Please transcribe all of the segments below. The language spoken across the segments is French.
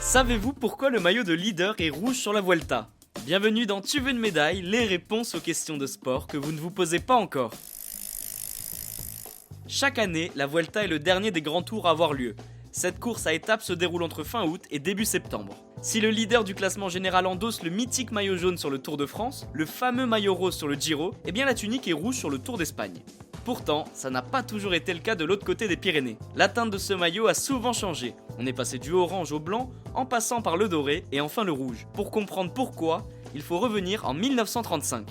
Savez-vous pourquoi le maillot de leader est rouge sur la Vuelta ? Bienvenue dans Tu veux une médaille, les réponses aux questions de sport que vous ne vous posez pas encore. Chaque année, la Vuelta est le dernier des grands tours à avoir lieu. Cette course à étapes se déroule entre fin août et début septembre. Si le leader du classement général endosse le mythique maillot jaune sur le Tour de France, le fameux maillot rose sur le Giro, eh bien la tunique est rouge sur le Tour d'Espagne. Pourtant, ça n'a pas toujours été le cas de l'autre côté des Pyrénées. La teinte de ce maillot a souvent changé. On est passé du orange au blanc, en passant par le doré et enfin le rouge. Pour comprendre pourquoi, il faut revenir en 1935.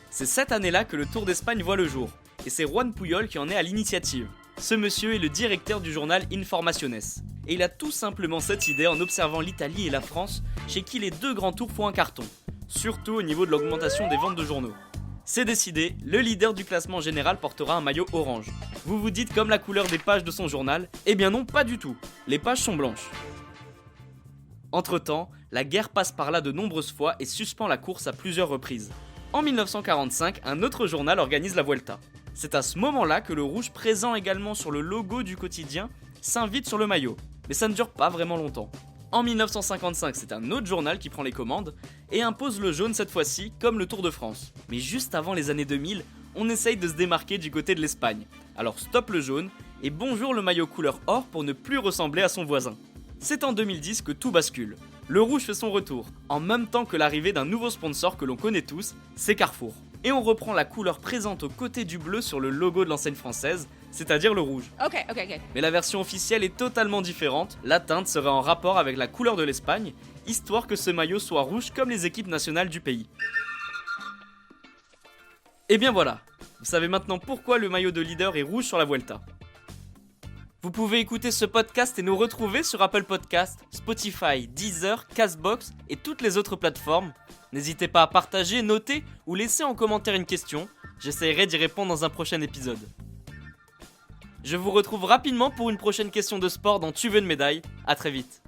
C'est cette année-là que le Tour d'Espagne voit le jour, et c'est Juan Pujol qui en est à l'initiative. Ce monsieur est le directeur du journal Informaciones, et il a tout simplement cette idée en observant l'Italie et la France, chez qui les deux grands tours font un carton, surtout au niveau de l'augmentation des ventes de journaux. C'est décidé, le leader du classement général portera un maillot orange. Vous vous dites comme la couleur des pages de son journal ? Eh bien non, pas du tout, les pages sont blanches. Entre-temps, la guerre passe par là de nombreuses fois et suspend la course à plusieurs reprises. En 1945, un autre journal organise la Vuelta. C'est à ce moment-là que le rouge présent également sur le logo du quotidien s'invite sur le maillot. Mais ça ne dure pas vraiment longtemps. En 1955, c'est un autre journal qui prend les commandes et impose le jaune cette fois-ci, comme le Tour de France. Mais juste avant les années 2000, on essaye de se démarquer du côté de l'Espagne. Alors stop le jaune et bonjour le maillot couleur or pour ne plus ressembler à son voisin. C'est en 2010 que tout bascule. Le rouge fait son retour, en même temps que l'arrivée d'un nouveau sponsor que l'on connaît tous, c'est Carrefour. Et on reprend la couleur présente aux côtés du bleu sur le logo de l'enseigne française, c'est-à-dire le rouge. Ok. Mais la version officielle est totalement différente, la teinte serait en rapport avec la couleur de l'Espagne, histoire que ce maillot soit rouge comme les équipes nationales du pays. Et bien voilà, vous savez maintenant pourquoi le maillot de leader est rouge sur la Vuelta. Vous pouvez écouter ce podcast et nous retrouver sur Apple Podcasts, Spotify, Deezer, Castbox et toutes les autres plateformes. N'hésitez pas à partager, noter ou laisser en commentaire une question, j'essaierai d'y répondre dans un prochain épisode. Je vous retrouve rapidement pour une prochaine question de sport dans Tu veux une médaille, à très vite.